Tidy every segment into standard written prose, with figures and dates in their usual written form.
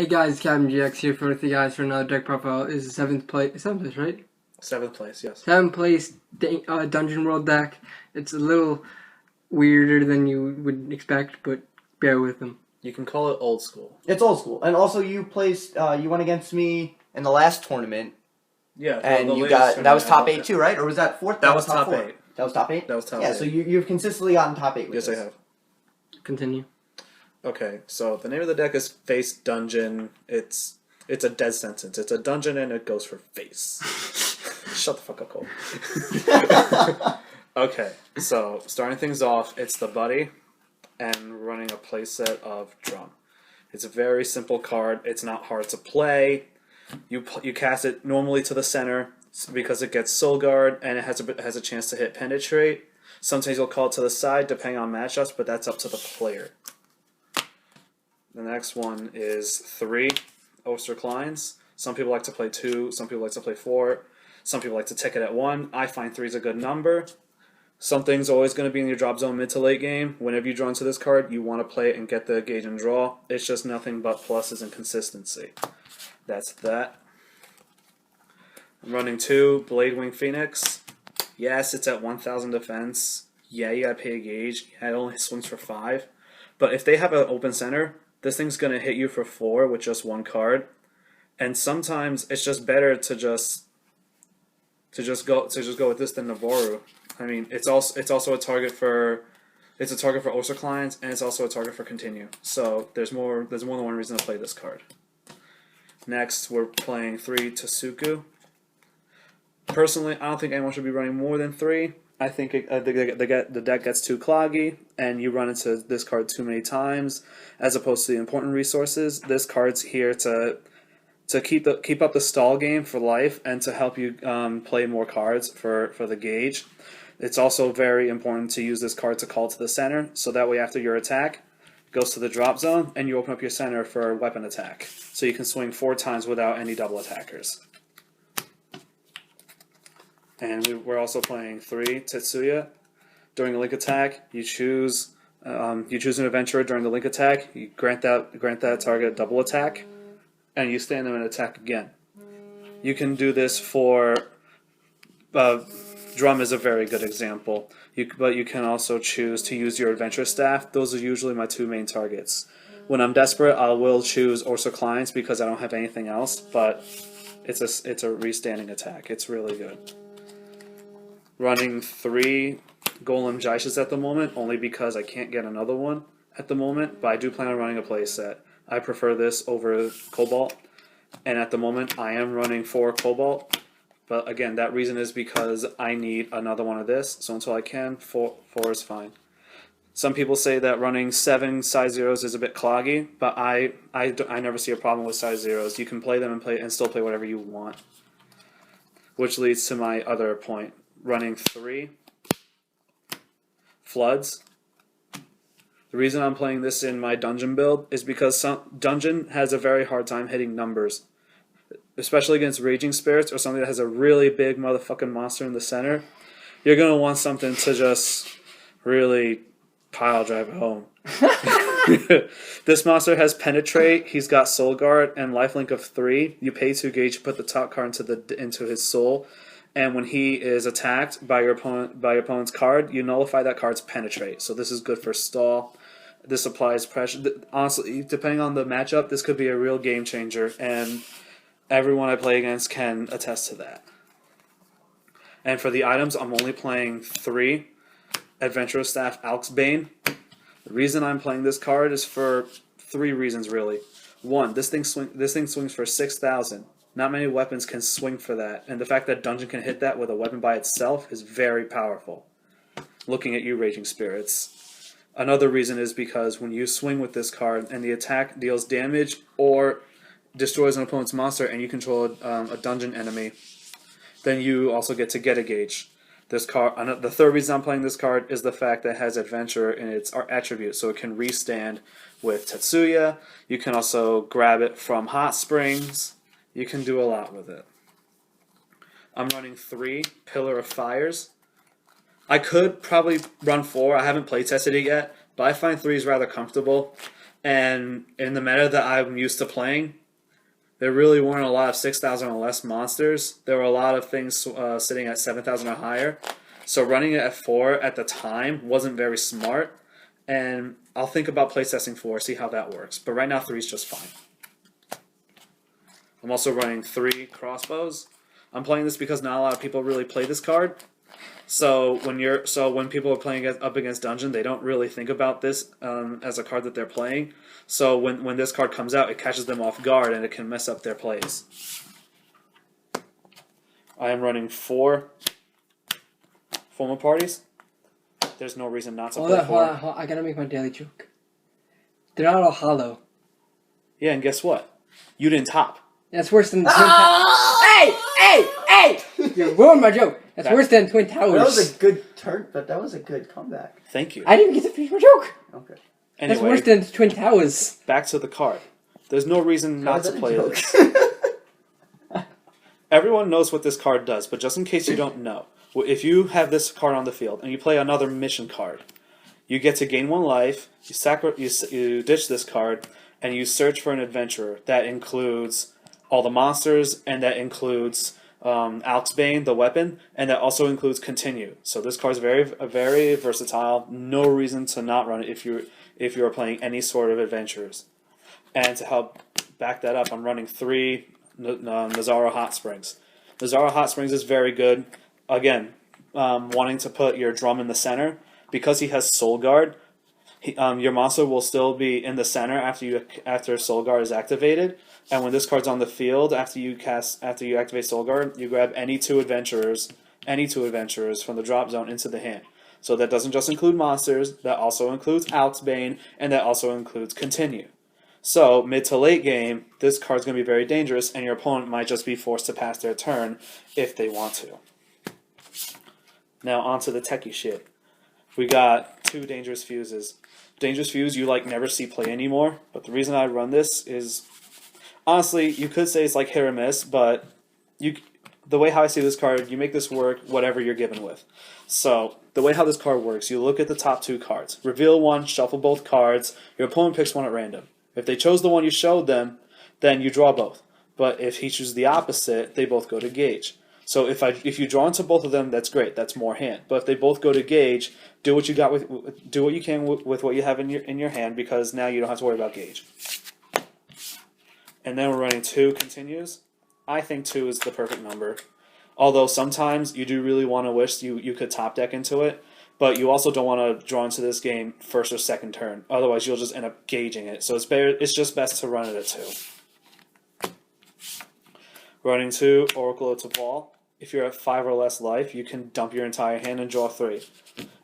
Hey guys, Captain GX here for the guys for another deck profile. Is the seventh place, right? Seventh place, yes. Seventh place Dungeon World deck. It's a little weirder than you would expect, but bear with them. You can call it old school. It's old school. And also, you placed, you went against me in the last tournament, Yeah, and the you latest got that was top tournament, 8 too, right? Or was that fourth? That was top top 4? 8. That was top 8. That was top Yeah, 8. so you've consistently gotten top 8 with Yes, I this. have. Continue. Okay, so the name of the deck is Face Dungeon. It's a dead sentence. It's a dungeon and it goes for face. Shut the fuck up, Cole. Okay, so starting things off, it's the buddy and running a playset of drum. It's a very simple card. It's not hard to play. You cast it normally to the center because it gets Soul Guard and it has a chance to hit Penetrate. Sometimes you'll call it to the side depending on matchups, but that's up to the player. The next one is 3 Oster Kleins. Some people like to play 2, some people like to play 4, some people like to tick it at 1. I find 3 is a good number. Something's always going to be in your drop zone mid to late game. Whenever you draw into this card, you want to play it and get the gauge and draw. It's just nothing but pluses and consistency. That's that. I'm running 2 Bladewing Phoenix. Yes, it's at 1,000 defense. Yeah, you gotta pay a gauge. Yeah, it only swings for 5. But if they have an open center, this thing's gonna hit you for 4 with just 1 card. And sometimes it's just better to just go with this than Navarro. I mean, it's also a target for Oster Kleins, and it's also a target for Continue. So there's more than one reason to play this card. Next, we're playing 3 Tasuku. Personally, I don't think anyone should be running more than 3. I think the deck gets too cloggy, and you run into this card too many times, as opposed to the important resources. This card's here to keep up the stall game for life, and to help you play more cards for the gauge. It's also very important to use this card to call to the center, so that way after your attack, it goes to the drop zone, and you open up your center for a weapon attack. So you can swing 4 times without any double attackers. And we're also playing 3 Tetsuya. During a link attack, you choose an adventurer during the link attack. You grant that target a double attack, and you stand them and attack again. You can do this for drum is a very good example. But you can also choose to use your adventure staff. Those are usually my 2 main targets. When I'm desperate, I will choose Oster Kleins because I don't have anything else. But it's a restanding attack. It's really good. Running 3 Golem Jaishas at the moment, only because I can't get another one at the moment, but I do plan on running a playset. I prefer this over Cobalt, and at the moment I am running 4 Cobalt, but again, that reason is because I need another one of this, so until I can, 4 is fine. Some people say that running 7 size zeros is a bit cloggy, but I never see a problem with size zeros. You can play them and still play whatever you want. Which leads to my other point. Running 3 Floods. The reason I'm playing this in my dungeon build is because dungeon has a very hard time hitting numbers, especially against Raging Spirits or something that has a really big motherfucking monster in the center. You're going to want something to just really pile drive home. This monster has Penetrate, he's got Soul Guard, and Lifelink of 3. You pay 2 gauge to put the top card into his soul. And when he is attacked by your opponent's card, you nullify that card's Penetrate. So this is good for stall. This applies pressure. Honestly, depending on the matchup, this could be a real game changer, and everyone I play against can attest to that. And for the items, I'm only playing 3 Adventurer Staff Alxbane. The reason I'm playing this card is for 3 reasons, really. 1, this thing swings for 6,000. Not many weapons can swing for that, and the fact that Dungeon can hit that with a weapon by itself is very powerful. Looking at you, Raging Spirits. Another reason is because when you swing with this card and the attack deals damage or destroys an opponent's monster and you control a dungeon enemy, then you also get a gauge. This card. The third reason I'm playing this card is the fact that it has Adventure in its attribute, so it can restand with Tetsuya. You can also grab it from Hot Springs. You can do a lot with it. I'm running 3 Pillar of Fires. I could probably run 4. I haven't play tested it yet, but I find 3 is rather comfortable. And in the meta that I'm used to playing, there really weren't a lot of 6,000 or less monsters. There were a lot of things sitting at 7,000 or higher. So running it at 4 at the time wasn't very smart. And I'll think about playtesting 4, see how that works. But right now 3 is just fine. I'm also running 3 crossbows. I'm playing this because not a lot of people really play this card. So when people are playing up against Dungeon, they don't really think about this as a card that they're playing. So when this card comes out, it catches them off guard and it can mess up their plays. I am running 4 formal parties. There's no reason not to play 4. Hold on. I gotta make my daily joke. They're not all hollow. Yeah, and guess what? You didn't top. That's worse than the Twin Towers. Hey! You ruined my joke. That's worse than Twin Towers. That was a good turn, but that was a good comeback. Thank you. I didn't get to finish my joke. Okay. Anyway, that's worse than Twin Towers. Back to the card. There's no reason not to play joke? this. Everyone knows what this card does, but just in case you don't know, if you have this card on the field and you play another mission card, you get to gain 1 life, you ditch this card, and you search for an adventurer. That includes all the monsters, and that includes Alxbane, the weapon, and that also includes Continue. So this card is very versatile. No reason to not run it if you are playing any sort of adventurers. And to help back that up, I'm running 3 Nazaro Hot Springs. Nazaro Hot Springs is very good. Again, wanting to put your drum in the center. Because he has Soul Guard, your monster will still be in the center after Soul Guard is activated. And when this card's on the field, after you activate Soul Guard, you grab any two adventurers from the drop zone into the hand. So that doesn't just include monsters, that also includes Alxbane, and that also includes Continue. So, mid to late game, this card's going to be very dangerous, and your opponent might just be forced to pass their turn if they want to. Now, on to the techie shit. We got 2 Dangerous Fuses. Dangerous Fuse you never see play anymore, but the reason I run this is, honestly, you could say it's like hit or miss, but the way how I see this card, you make this work whatever you're given with. So, the way how this card works, you look at the top 2 cards. Reveal 1, shuffle both cards, your opponent picks one at random. If they chose the one you showed them, then you draw both. But if he chooses the opposite, they both go to gauge. So if you draw into both of them, that's great. That's more hand. But if they both go to gauge, do what you can with what you have in your hand, because now you don't have to worry about gauge. And then we're running 2 continues. I think 2 is the perfect number. Although sometimes you do really want to wish you could top deck into it, but you also don't want to draw into this game first or second turn. Otherwise, you'll just end up gauging it. So it's just best to run it at 2. Running 2, Oracle of T'Pol. If you're at 5 or less life, you can dump your entire hand and draw 3.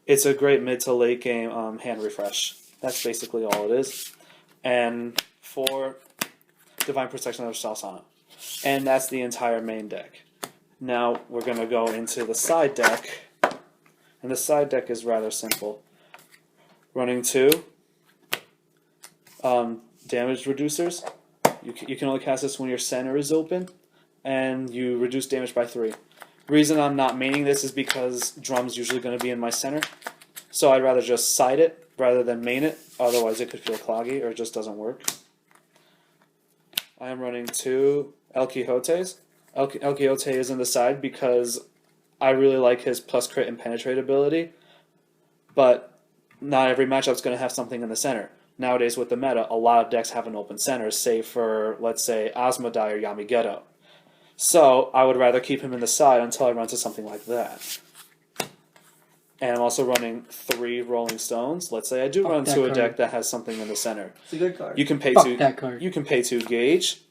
It's a great mid to late game hand refresh. That's basically all it is. And 4, Divine Protection of Salsana. And that's the entire main deck. Now we're going to go into the side deck. And the side deck is rather simple. Running 2, damage reducers. You can only cast this when your center is open, and you reduce damage by 3. Reason I'm not maining this is because drum's usually going to be in my center, so I'd rather just side it rather than main it. Otherwise, it could feel cloggy or it just doesn't work. I am running 2 El Quijotes. El Quixote is in the side because I really like his plus crit and penetrate ability, but not every matchup's going to have something in the center. Nowadays with the meta, a lot of decks have an open center, save for, let's say, Asmodai or Yamigeto. So I would rather keep him in the side until I run to something like that. And I'm also running 3 Rolling Stones. Let's say I do run to a deck that has something in the center. It's a good card. You can pay that card. You can pay 2 gauge,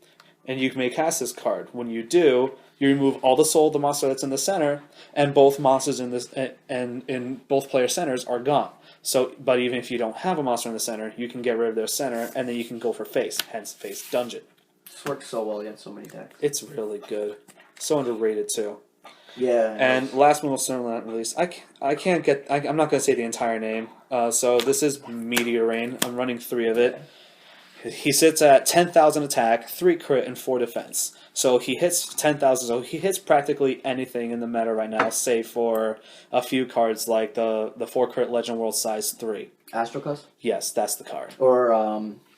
and you may cast this card. When you do, you remove all the soul of the monster that's in the center, and both monsters in this and in both player centers are gone. So, but even if you don't have a monster in the center, you can get rid of their center, and then you can go for face, hence face dungeon. This works so well against so many decks. It's really good, so underrated too. Yeah. And last but most certainly not least, I'm not going to say the entire name. So this is Meteor Rain. I'm running 3 of it. He sits at 10,000 attack, 3 crit, and 4 defense. So he hits 10,000. So he hits practically anything in the meta right now, save for a few cards like the 4 crit Legend World Size 3. Astrocuss? Yes, that's the card. Or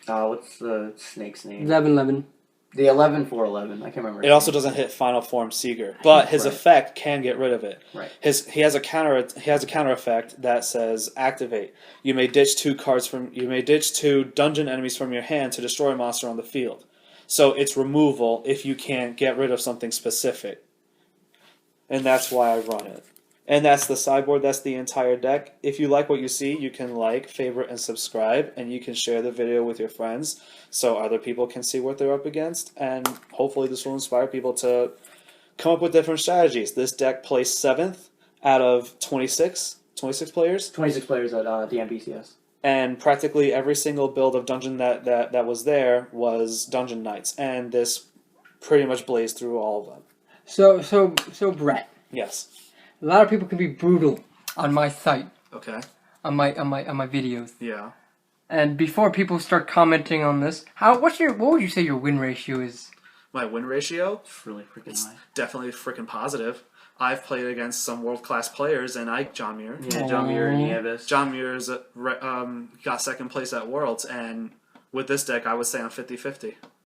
What's the snake's name? 11. The 11-4-11. I can't remember. It also doesn't hit final form Seeger, but his Right. effect can get rid of it. Right. He has a counter effect that says activate. You may ditch 2 dungeon enemies from your hand to destroy a monster on the field. So it's removal if you can't get rid of something specific. And that's why I run it. And that's the sideboard, that's the entire deck. If you like what you see, you can like, favorite, and subscribe, and you can share the video with your friends so other people can see what they're up against, and hopefully this will inspire people to come up with different strategies. This deck placed 7th out of 26 players. 26 players at the NBC, yes. And practically every single build of Dungeon that was there was Dungeon Knights, and this pretty much blazed through all of them. So Brett, Yes. a lot of people can be brutal on my site, Okay. on my videos. Yeah. And before people start commenting on this, what would you say your win ratio is? My win ratio? It's really freaking It's high. definitely freaking positive. I've played against some world-class players, and John Muir. Yeah, John Muir and Nieves. John Muir's got 2nd place at Worlds, and with this deck, I would say I'm 50-50.